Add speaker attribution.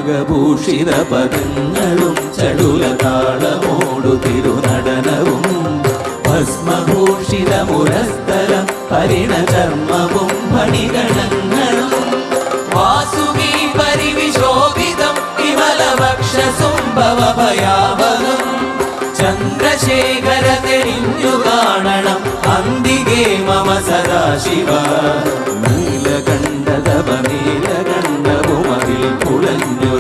Speaker 1: നാഗഭൂഷിത പദങ്ങളും ചടുലതാളമോടു തിരുനടനവും ഭസ്മഭൂഷിത മുരസ്ഥലം പരിണചർമ്മവും മണിഗണങ്ങളും വാസുകി പരിവിശോഭിതം വിമലവക്ഷസുംഭവഭയാവഹം ചന്ദ്രശേഖര തെളിഞ്ഞു കാണണം അന്തികേ മമ സദാശിവ നീലകണ്ഠതപ നീലകണ്ഠവുമതിൽ കുളഞ്ഞു